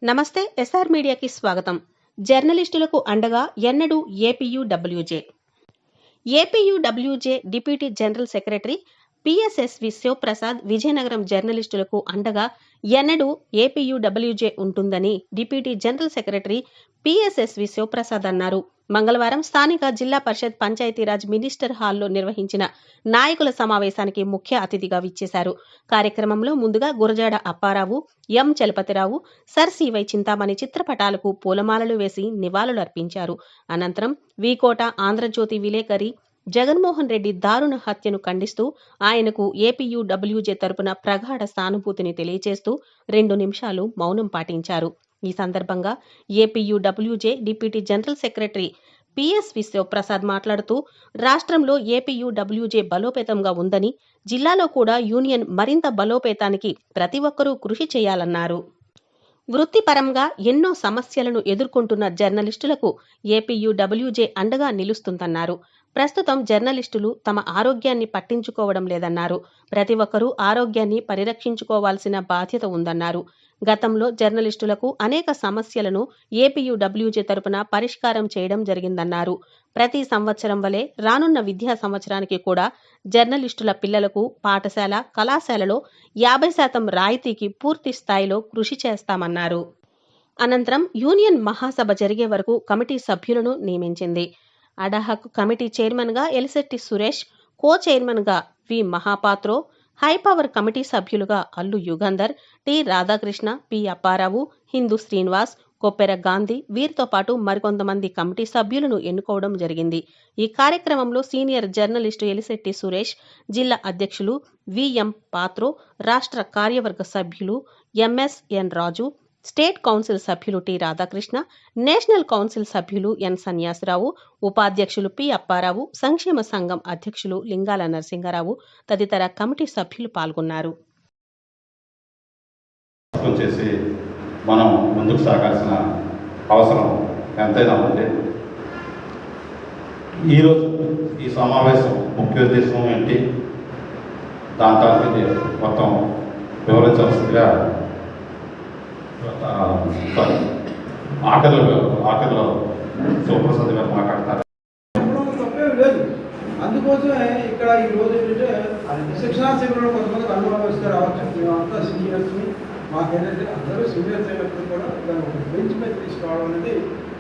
నమస్తే ఎస్ఆర్ మీడియాకి స్వాగతం. జర్నలిస్టులకు అండగా ఎన్నడూ APUWJ. APUWJ deputy general secretary PSSV Sivaprasad Vizianagaram జర్నలిస్టులకు అండగా ఎన్నడూ ఏపీయూడబ్ల్యూజే ఉంటుందని deputy general secretary PSSV Sivaprasad అన్నారు. మంగళవారం స్థానిక జిల్లా పరిషత్ పంచాయతీరాజ్ మినిస్టర్ హాల్లో నిర్వహించిన నాయకుల సమావేశానికి ముఖ్య అతిథిగా విచ్చేశారు. కార్యక్రమంలో ముందుగా గురజాడ అప్పారావు, ఎం చలపతిరావు, సర్ సివై చింతామణి చిత్రపటాలకు పూలమాలలు వేసి నివాళులర్పించారు. అనంతరం వీకోట ఆంధ్రజ్యోతి విలేకరి జగన్మోహన్ రెడ్డి దారుణ హత్యను ఖండిస్తూ ఆయనకు ఏపీయూడబ్ల్యూజే తరపున ప్రగాఢ సానుభూతిని తెలియజేస్తూ 2 నిమిషాలు మౌనం పాటించారు. ఈ సందర్భంగా APUWJ deputy general secretary PSV Sivaprasad మాట్లాడుతూ రాష్ట్రంలో ఏపీయూడబ్ల్యూజే బలోపేతంగా ఉందని, జిల్లాలో కూడా యూనియన్ మరింత బలోపేతానికి ప్రతి ఒక్కరూ కృషి చేయాలన్నారు. వృత్తిపరంగా ఎన్నో సమస్యలను ఎదుర్కొంటున్న జర్నలిస్టులకు ఏపీయూడబ్ల్యూజే అండగా నిలుస్తుందన్నారు. ప్రస్తుతం జర్నలిస్టులు తమ ఆరోగ్యాన్ని పట్టించుకోవడం లేదన్నారు. ప్రతి ఒక్కరూ ఆరోగ్యాన్ని పరిరక్షించుకోవాల్సిన బాధ్యత ఉందన్నారు. గతంలో జర్నలిస్టులకు అనేక సమస్యలను ఏపీయూడబ్ల్యూజే తరపున పరిష్కారం చేయడం జరిగిందన్నారు. ప్రతి సంవత్సరం వలె రానున్న విద్యా సంవత్సరానికి కూడా జర్నలిస్టుల పిల్లలకు పాఠశాల, కళాశాలలో 50% రాయితీకి పూర్తి స్థాయిలో కృషి చేస్తామన్నారు. అనంతరం యూనియన్ మహాసభ జరిగే వరకు కమిటీ సభ్యులను నియమించింది. అడాహక్ కమిటీ చైర్మన్గా ఎలిశెట్టి సురేష్, కో చైర్మన్గా వి మహాపాత్రో, హైపవర్ కమిటీ సభ్యులుగా అల్లు యుగంధర్, టి రాధాకృష్ణ, పి అప్పారావు, హిందూ శ్రీనివాస్, కొప్పెర గాంధీ వీరితో పాటు మరికొంతమంది కమిటీ సభ్యులను ఎన్నుకోవడం జరిగింది. ఈ కార్యక్రమంలో సీనియర్ జర్నలిస్టు ఎలిశెట్టి సురేష్, జిల్లా అధ్యక్షులు విఎం పాత్రో, రాష్ట్ర కార్యవర్గ సభ్యులు ఎంఎస్ఎన్ రాజు, స్టేట్ కౌన్సిల్ సభ్యులు టి రాధాకృష్ణ, నేషనల్ కౌన్సిల్ సభ్యులు ఎన్ సన్యాసరావు, ఉపాధ్యక్షులు పి అప్పారావు, సంక్షేమ సంఘం అధ్యక్షులు లింగాల నరసింహారావు తదితర కమిటీ సభ్యులు పాల్గొన్నారు. మనం ముందుకు సాగాల్సిన అవసరం ఎంతైనా ఉంది. ఈరోజు ఈ సమావేశం ముఖ్య ఉద్దేశం ఏంటి, దాంతో మొత్తం వివరించవలసిందిగా ఆఖరిలో శివప్రసాద్ గారు మాట్లాడతారు. లేదు, అందుకోసమే ఇక్కడ ఈ రోజు ఏంటంటే శిక్షణా శిబిరంలో కొంతమందికి అనుభవం ఇస్తే రావచ్చు. మేమంతా సీనియర్స్ని, మాకేంటంటే అందరూ సీనియర్స్ అయినప్పుడు కూడా దాన్ని ఒక బెంచ్ మీద తీసుకురావడం అనేది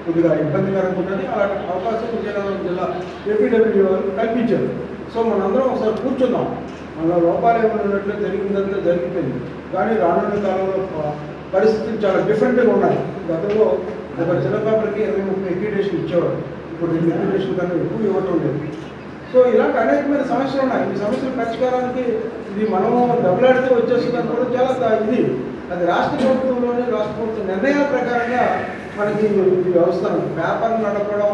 కొద్దిగా ఇబ్బందికరంగా ఉంటుంది. అలాంటి అవకాశం విజయనగరం జిల్లా ఏపీడబ్ల్యూ వారు కల్పించారు. సో మనందరం ఒకసారి కూర్చుందాం. మన లోపాలు ఏమైనా ఉన్నట్లు జరిగిందంతా జరిగిపోయింది, కానీ రానున్న కాలంలో పరిస్థితులు చాలా డిఫరెంట్గా ఉన్నాయి. గతంలో ఒక చిన్న పేపర్కి 20-30 ఎక్విడేషన్ ఇచ్చేవారు, ఇప్పుడు 2 ఎక్విడేషన్ కన్నా ఎక్కువ ఇవ్వటం లేదు. సో ఇలాంటి అనేకమైన సమస్యలు ఉన్నాయి. ఈ సమస్యల పరిష్కారానికి ఇది మనం దెబ్బలాడితే వచ్చేస్తుందని కూడా చాలా ఇది అది రాష్ట్ర ప్రభుత్వంలోని రాష్ట్ర ప్రభుత్వ నిర్ణయాల ప్రకారంగా మనకి ఈ వ్యవస్థ పేపర్ నడపడం,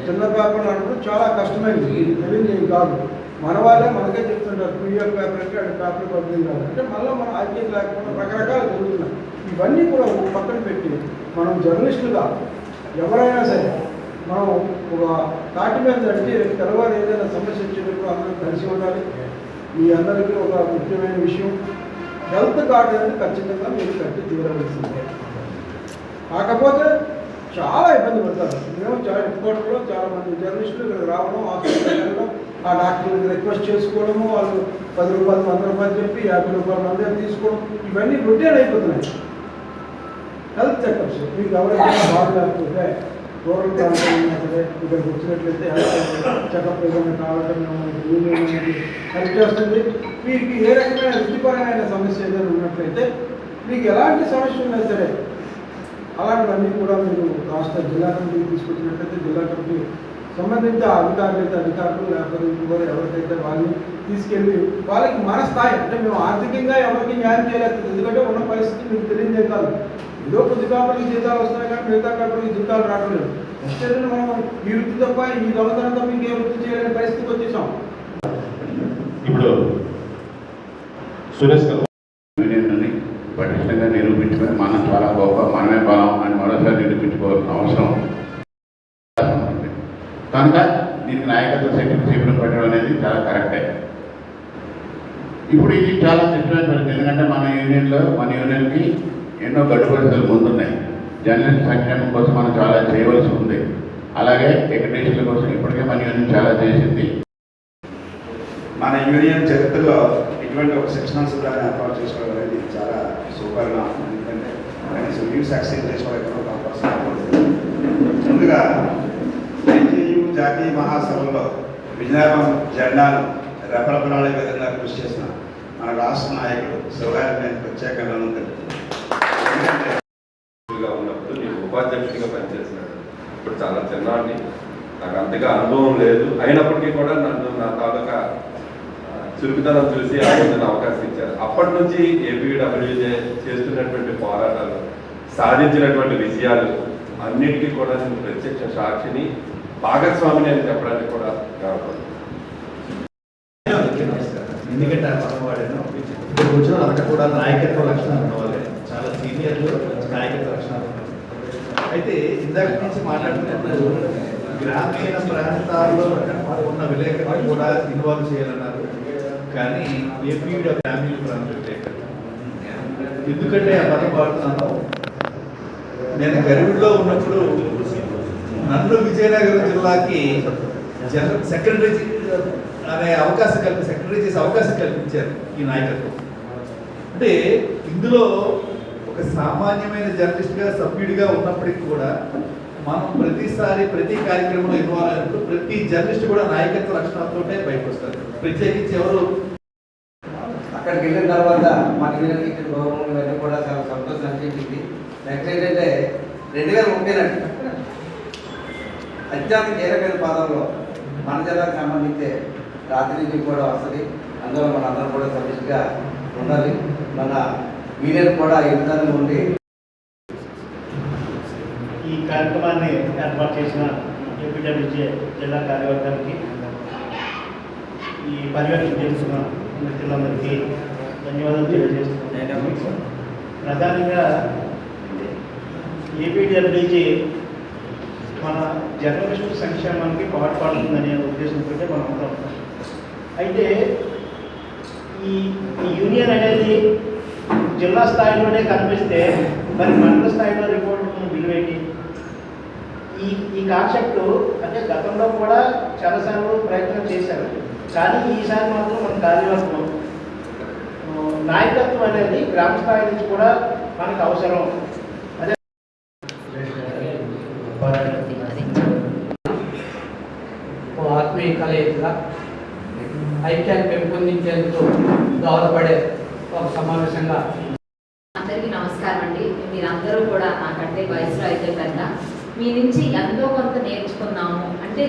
చిన్న పేపర్ నడపడం చాలా కష్టమైనది. ఇది తెలియదు కాదు, మన వాళ్ళే మనకే చెప్తుంటారు పీడిఎఫ్ పేపర్ అంటే అది పేపర్ పడుతుంది కాదు అంటే మళ్ళీ మన ఐక్యత లేకపోతే రకరకాలు జరుగుతున్నాయి. ఇవన్నీ కూడా పక్కన పెట్టి మనం జర్నలిస్టులుగా ఎవరైనా సరే మనం ఒక తాటి మీద నడిచి తెల్లవారు ఏదైనా సమస్య వచ్చేటప్పుడు అందరూ కలిసి ఉండాలి. మీ అందరికీ ఒక ముఖ్యమైన విషయం, హెల్త్ కార్డు అనేది ఖచ్చితంగా మీరు కట్టి తీరవలసిందే. కాకపోతే చాలా ఇబ్బంది పడతారు. మేము చాలా హెడ్క్వార్టర్లో చాలామంది జర్నలిస్టులు ఇక్కడ రావడం, హాస్పిటల్కి వెళ్ళడం, ఆ డాక్టర్కి రిక్వెస్ట్ చేసుకోవడము, వాళ్ళు 10 రూపాయలు 100 రూపాయలు చెప్పి 50 రూపాయలు అందరూ తీసుకోవడం, ఇవన్నీ రొటీన్ అయిపోతున్నాయి. హెల్త్ చెకప్స్ మీకు ఎవరైనా బాగా లేకపోతే రూరల్ ప్రాంతంలో సరే ఇక్కడికి వచ్చినట్లయితే హెల్త్ చెకప్ ఏదైనా కావాలంటే యూనియన్ అనేది హెల్ప్ చేస్తుంది. మీకు ఏ రకమైన వృత్తిపరమైన సమస్య ఏదైనా ఉన్నట్లయితే, మీకు ఎలాంటి సమస్య ఉన్నా సరే అలాంటివన్నీ కూడా మీరు రాష్ట్ర జిల్లా కమిటీకి తీసుకొచ్చినట్లయితే జిల్లా కమిటీ సంబంధించిన అధికారులు లేకపోతే ఇంకోరు ఎవరికైతే వాళ్ళని తీసుకెళ్ళి వాళ్ళకి మన స్థాయి అంటే మేము ఆర్థికంగా ఎవరికి న్యాయం చేయలేదు. ఎందుకంటే ఉన్న పరిస్థితి మీకు తెలియదే కాదు. ఏదో కొద్ది కాపరికి జీతాలు వస్తున్నాయి కానీ మిగతా కాపరికి జీతాలు రావడం లేదు. వస్తే మనం ఈ వృత్తి తప్ప ఈ దొంగతనం తప్ప ఇంకే వృత్తి చేయలేని పరిస్థితికి వచ్చేసాం. ఇప్పుడు సురేష్ గారు పటిష్టంగా నిరూపించుకొని మనం చాలా గొప్ప, మనమే బలం అని మరోసారి నిరూపించుకోవాల్సిన అవసరం కనుక దీనికి నాయకత్వ శిబిరం పెట్టడం అనేది చాలా కరెక్టే. ఇప్పుడు ఇది చాలా క్లిష్టమైన పరిస్థితి. ఎందుకంటే మన యూనియన్కి ఎన్నో గడ్డు పరిస్థితులు ముందున్నాయి. జర్నలిస్ట్ సంక్షేమం కోసం మనం చాలా చేయవలసి ఉంది. అలాగే ఎకడేషన్ల కోసం ఇప్పటికే మన యూనియన్ చాలా చేసింది. మన యూనియన్ చరిత్రలో ఇటువంటి ఒక సెక్షనల్ శిబిరాన్ని ఏర్పాటు చేసుకోవడం అనేది చాలా సూపర్గా ఉంది. ఎందుకంటే కనీసం న్యూస్ ఎక్స్చేంజ్ చేసుకోవడానికి ఒక అవకాశం ఉంది. ముందుగా ఎన్టీయూ జాతీయ మహాసభలో విజయనగరం జెండాను రెపరెపలాడే విధంగా కృషి చేసిన మన రాష్ట్ర నాయకుడు శివగారికి నేను ప్రత్యేకంగా ఎందుకంటే ఉన్నప్పుడు నేను ఉపాధ్యక్షుడిగా పనిచేసినాడు. ఇప్పుడు చాలా చిన్నవాడిని, నాకు అంతగా అనుభవం లేదు. అయినప్పటికీ కూడా నన్ను నా తాలూకా చురుకుతనం చూసి ఆయన అవకాశం ఇచ్చారు. అప్పటి నుంచి ఏపీడబ్ల్యూజే చేస్తున్నటువంటి పోరాటాలు, సాధించినటువంటి విజయాలు అన్నిటికీ కూడా నేను ప్రత్యక్ష సాక్షిని, భాగస్వామిని అని చెప్పడానికి కూడా కావాలి. ఎందుకంటే ఆ పదం వాడాను. ఇప్పుడు వచ్చిన అంతా కూడా నాయకత్వ లక్షణాలు ఉన్నవాళ్ళే, చాలా సీనియర్లు నాయకత్వ లక్షణాలు ఉన్నారు. అయితే ఇందాక నుంచి మాట్లాడుతున్నప్పుడు గ్రామీణ ప్రాంతాల్లో ఉన్న విలేకరులు కూడా ఇన్వాల్వ్ చేయాలన్నారు. కానీ ఏపీడ గ్రామీణ ప్రాంత విలేకరులు ఎందుకంటే ఆ పదం వాడుతున్నాను. నేను గరుడులో ఉన్నప్పుడు నన్ను విజయనగరం జిల్లాకి జనరల్ సెక్రటరీ అనే అవకాశం సెక్రటరీ చేసే అవకాశం కల్పించారు ఈ నాయకత్వం. అంటే ఇందులో ఒక సామాన్యమైన జర్నలిస్ట్గా సభ్యుడిగా ఉన్నప్పటికీ కూడా మనం ప్రతిసారి ప్రతి కార్యక్రమంలో ఇన్వాల్వ్ అయినప్పుడు ప్రతి జర్నలిస్ట్ కూడా నాయకత్వ లక్షణాలతో బయటకు వస్తారు. ప్రత్యేకించి ఎవరు అక్కడికి వెళ్ళిన తర్వాత మాకు వీళ్ళకి ఇచ్చిన గౌరవం ఇవన్నీ కూడా చాలా సంతోషం అనిపించింది. నెక్స్ట్ ఏంటంటే 2030 నాటి అత్యంత కీలకమైన పాదంలో మన జిల్లాకు సంబంధించే ప్రాతినిధ్యం కూడా వస్తుంది. అందువల్ల మన అందరం కూడా సమిష్టిగా ఉండాలి. మన యూనియన్ కూడా ఈ విధానం ఉండి ఈ కార్యక్రమాన్ని ఏర్పాటు చేసిన ఏపీడబ్ల్యూజే జిల్లా కార్యవర్గానికి, ఈ పర్యవేక్షణ చేస్తున్న మిత్రులందరికీ ధన్యవాదాలు తెలియజేస్తున్నాను. ప్రధానంగా ఏపీడబ్ల్యూజే మన జర్నలిస్టు సంక్షేమానికి పాటుపడుతుందనే ఉద్దేశంతో మనం ఉంటాం. అయితే ఈ యూనియన్ అనేది జిల్లా స్థాయిలోనే కనిపిస్తే మరి మండల స్థాయిలో రిపోర్ట్ విలువేంటి? ఈ కాన్సెప్ట్ అంటే గతంలో కూడా చాలాసార్లు ప్రయత్నం చేశారు. కానీ ఈసారి మాత్రం మన కార్యవర్గం నాయకత్వం అనేది గ్రామ స్థాయి నుంచి కూడా మనకు అవసరం. అదే ఆత్మీయ కలయికగా ఐక్యాన్ని పెంపొందించేందుకు దోహదపడే ఒక సమావేశంగా. అందరికీ నమస్కారం అండి. మీరందరూ కూడా నాకంటే వయసులో అయితే కన్నా మీ నుంచి ఎంతో కొంత నేర్చుకున్నాము. అంటే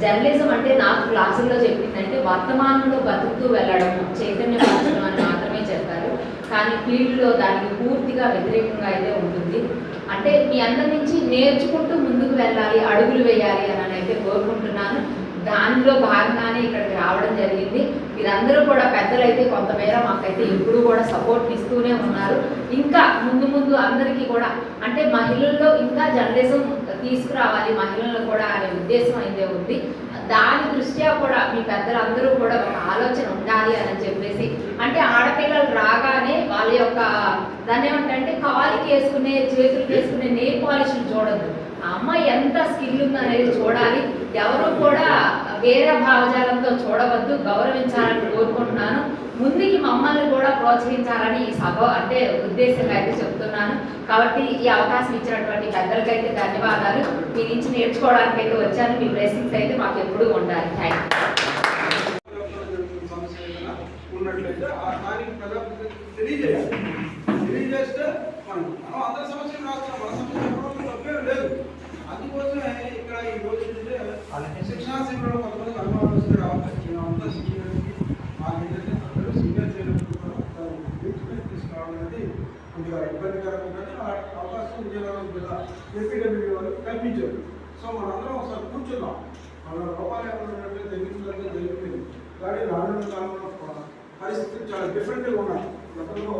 జర్నలిజం అంటే నాకు క్లాసుల్లో చెప్పిందంటే వర్తమానంలో బతుకుతూ వెళ్ళడము, చైతన్యపరచడం అని మాత్రమే చెప్పారు. కానీ ఫీల్డ్లో దానికి పూర్తిగా వ్యతిరేకంగా అయితే ఉంటుంది. అంటే మీ అందరి నుంచి నేర్చుకుంటూ ముందుకు వెళ్ళాలి, అడుగులు వేయాలి అని అయితే కోరుకుంటున్నాను. దానిలో భాగంగానే ఇక్కడికి రావడం జరిగింది. మీరందరూ కూడా పెద్దలైతే కొంతమేర మాకైతే ఎప్పుడూ కూడా సపోర్ట్ ఇస్తూనే ఉన్నారు. ఇంకా ముందు అందరికీ కూడా అంటే మహిళల్లో ఇంకా జర్నలిజం తీసుకురావాలి మహిళల్లో కూడా అనే ఉద్దేశం అయితే ఉంది. దాని దృష్ట్యా కూడా మీ పెద్దలందరూ కూడా ఒక ఆలోచన ఉండాలి అని చెప్పేసి, అంటే ఆడపిల్లలు రాగానే వాళ్ళ యొక్క దాన్ని ఏమంటే కాలికి వేసుకునే చేతులకు వేసుకునే నెయిల్ పాలిష్లు చూడద్దు. ఆ అమ్మాయి ఎంత స్కిల్ ఉందనేది చూడాలి. ఎవరు కూడా వేరే భావజాలంతో చూడవద్దు, గౌరవించాలని కోరుకుంటున్నాను. ముందుకి మమ్మల్ని కూడా ప్రోత్సహించాలని ఈ సభ అంటే ఉద్దేశంగా అయితే చెప్తున్నాను. కాబట్టి ఈ అవకాశం ఇచ్చినటువంటి పెద్దలకైతే ధన్యవాదాలు. మీ నుంచి నేర్చుకోవడానికి అయితే వచ్చాను. మీ బ్లెస్సింగ్స్ అయితే మాకు ఎప్పుడూ ఉండాలి. థ్యాంక్ అందుకోసమే ఇక్కడ ఈ రోజు శిక్షణా శిబిరంలో కొంతమంది అనుభవం వస్తే రావచ్చు. అంతా సీనియర్స్కి మాకు ఏంటంటే అందరూ సీనియర్ తీసుకురావడం అనేది కొద్దిగా ఇబ్బందికరంగా కానీ అవకాశం విజయనగరం జిల్లా ఏపీడబ్ల్యూ వాళ్ళు కల్పించారు. సో మనందరం ఒకసారి కూర్చున్నాం. మన లోపాలు ఏమన్నట్టు తెలియదు జరిగిపోయింది. కానీ రానున్న కాలంలో పరిస్థితులు చాలా డిఫరెంట్గా ఉన్నాయి. గతంలో